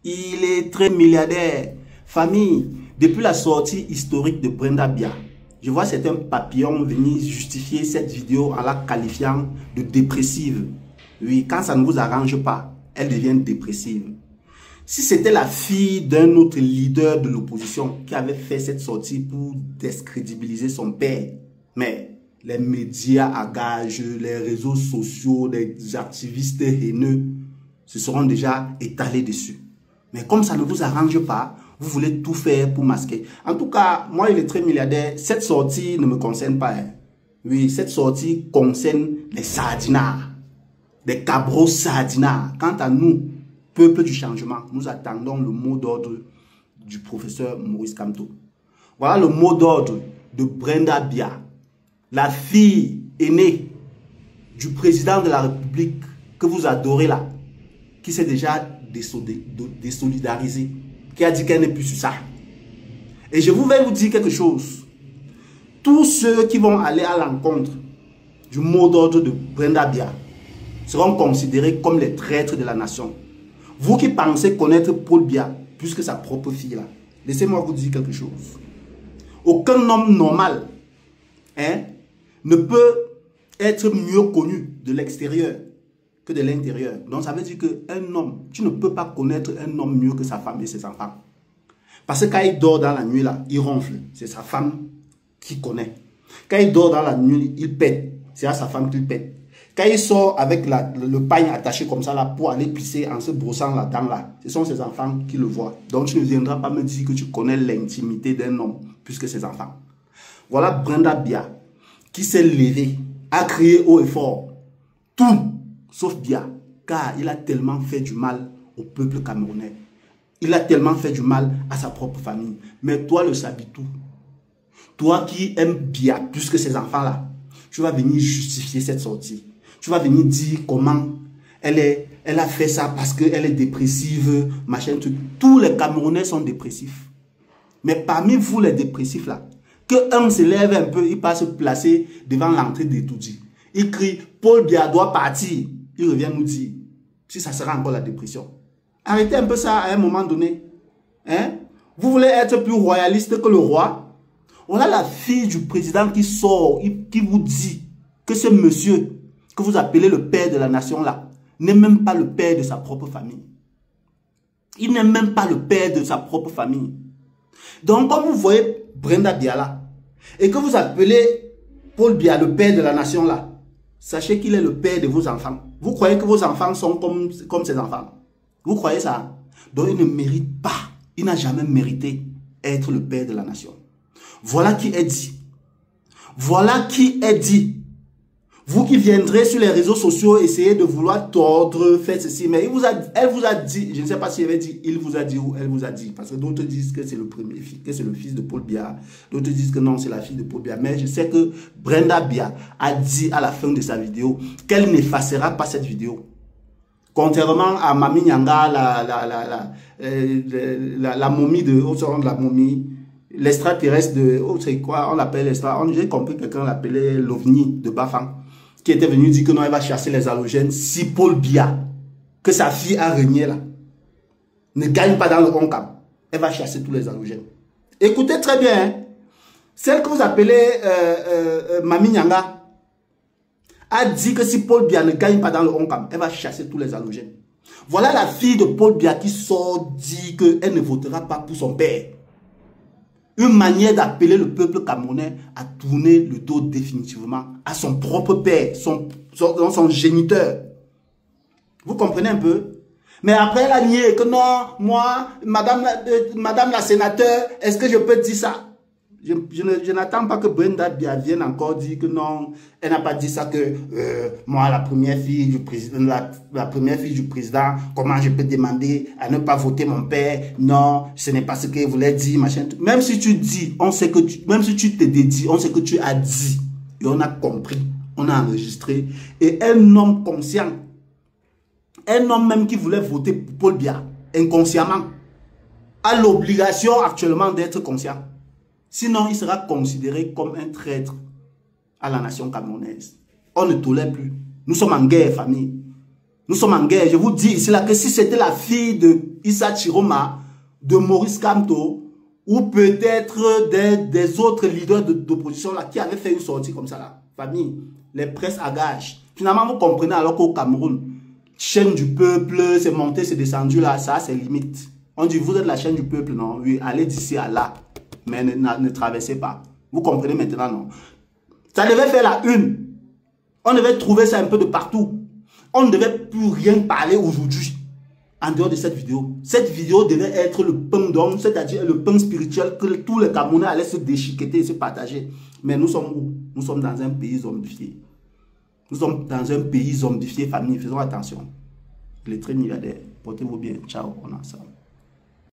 Il est très milliardaire. Famille, depuis la sortie historique de Brenda Bia, je vois certains papillons venir justifier cette vidéo en la qualifiant de dépressive. Oui, quand ça ne vous arrange pas, elle devient dépressive. Si c'était la fille d'un autre leader de l'opposition qui avait fait cette sortie pour décrédibiliser son père, mais les médias à gage, les réseaux sociaux, les activistes haineux se seront déjà étalés dessus. Mais comme ça ne vous arrange pas, vous voulez tout faire pour masquer. En tout cas, moi, il est très milliardaire. Cette sortie ne me concerne pas. Hein. Oui, cette sortie concerne les sardinards, les cabros sardinards. Quant à nous, peuple du changement, nous attendons le mot d'ordre du professeur Maurice Kamto. Voilà le mot d'ordre de Brenda Bia, la fille aînée du président de la République que vous adorez là, qui s'est déjà désolidarisée, qui a dit qu'elle n'est plus sur ça. Et je vais vous dire quelque chose. Tous ceux qui vont aller à l'encontre du mot d'ordre de Brenda Bia seront considérés comme les traîtres de la nation. Vous qui pensez connaître Paul Bia, plus que sa propre fille là, laissez-moi vous dire quelque chose. Aucun homme normal ne peut être mieux connu de l'extérieur que de l'intérieur. Donc ça veut dire qu'un homme, tu ne peux pas connaître un homme mieux que sa femme et ses enfants. Parce que quand il dort dans la nuit là, il ronfle. C'est sa femme qui connaît. Quand il dort dans la nuit, il pète. C'est à sa femme qu'il pète. Quand il sort avec le pagne attaché comme ça là pour aller pisser en se brossant la dent là, ce sont ses enfants qui le voient. Donc tu ne viendras pas me dire que tu connais l'intimité d'un homme plus que ses enfants. Voilà Brenda Bia qui s'est levée, a crié haut et fort. Tout sauf Bia, car il a tellement fait du mal au peuple camerounais. Il a tellement fait du mal à sa propre famille. Mais toi le Sabitou, toi qui aimes Bia plus que ses enfants là, tu vas venir justifier cette sortie. Tu vas venir dire comment elle a fait ça parce qu'elle est dépressive, machin, truc. Tous les Camerounais sont dépressifs. Mais parmi vous, les dépressifs là, qu'un se lève un peu, il passe se placer devant l'entrée d'Etoudi. Il crie, Paul Bia doit partir. Il revient nous dire si ça sera encore la dépression. Arrêtez un peu ça à un moment donné. Hein? Vous voulez être plus royaliste que le roi? On a la fille du président qui sort, qui vous dit que ce monsieur que vous appelez le père de la nation là, n'est même pas le père de sa propre famille. Il n'est même pas le père de sa propre famille. Donc, quand vous voyez Brenda Bia là, et que vous appelez Paul Bia le père de la nation là, sachez qu'il est le père de vos enfants. Vous croyez que vos enfants sont comme ses enfants? Vous croyez ça? Donc, il ne mérite pas, il n'a jamais mérité être le père de la nation. Voilà qui est dit. Voilà qui est dit. Vous qui viendrez sur les réseaux sociaux essayer de vouloir tordre, faire ceci, mais elle vous a dit, je ne sais pas si elle avait dit, il vous a dit ou elle vous a dit, parce que d'autres disent que c'est le premier fils, que c'est le fils de Paul Bia, d'autres disent que non, c'est la fille de Paul Bia, mais je sais que Brenda Bia a dit à la fin de sa vidéo qu'elle n'effacera pas cette vidéo. Contrairement à Mami Nyanga, la momie de, au de la momie, l'extraterrestre de, oh, c'est quoi, on l'appelle l'extraterrestre, j'ai compris que quelqu'un l'appelait l'OVNI de Bafang, qui était venu dire que non, elle va chasser les halogènes. Si Paul Bia, que sa fille a régné là, ne gagne pas dans le Honkam, elle va chasser tous les halogènes. Écoutez très bien, hein? Celle que vous appelez Mami Nyanga a dit que si Paul Bia ne gagne pas dans le Honkam, elle va chasser tous les halogènes. Voilà la fille de Paul Bia qui sort, dit qu'elle ne votera pas pour son père. Une manière d'appeler le peuple camerounais à tourner le dos définitivement à son propre père, son géniteur. Vous comprenez un peu? Mais après, elle a nié que non, moi, madame la sénateur, est-ce que je peux dire ça? Je n'attends pas que Brenda Bia vienne encore dire que non, elle n'a pas dit ça, que moi, la première fille du président, la première fille du président, comment je peux demander à ne pas voter mon père? Non, ce n'est pas ce qu'elle voulait dire, machin. Même si tu dis, on sait que même si tu te dédies, on sait que tu as dit, et on a compris, on a enregistré. Et un homme conscient, un homme même qui voulait voter pour Paul Bia, inconsciemment, a l'obligation actuellement d'être conscient. Sinon, il sera considéré comme un traître à la nation camerounaise. On ne tolère plus. Nous sommes en guerre, famille. Nous sommes en guerre. Je vous dis ici là que si c'était la fille de Issa Chiroma, de Maurice Kamto, ou peut-être des autres leaders d'opposition là qui avaient fait une sortie comme ça là, famille, les presses à gage. Finalement, vous comprenez alors qu'au Cameroun, chaîne du peuple, c'est monté, c'est descendu là, ça c'est limite. On dit, vous êtes la chaîne du peuple, non? Oui, allez d'ici à là, mais ne traversez pas. Vous comprenez maintenant, non? Ça devait faire la une. On devait trouver ça un peu de partout. On ne devait plus rien parler aujourd'hui en dehors de cette vidéo. Cette vidéo devait être le pain d'homme, c'est-à-dire le pain spirituel que tous les Camerounais allaient se déchiqueter et se partager. Mais nous sommes où? Nous sommes dans un pays zombifié. Nous sommes dans un pays zombifié, famille. Faisons attention. Les très milliardaires, portez-vous bien. Ciao, on est ensemble.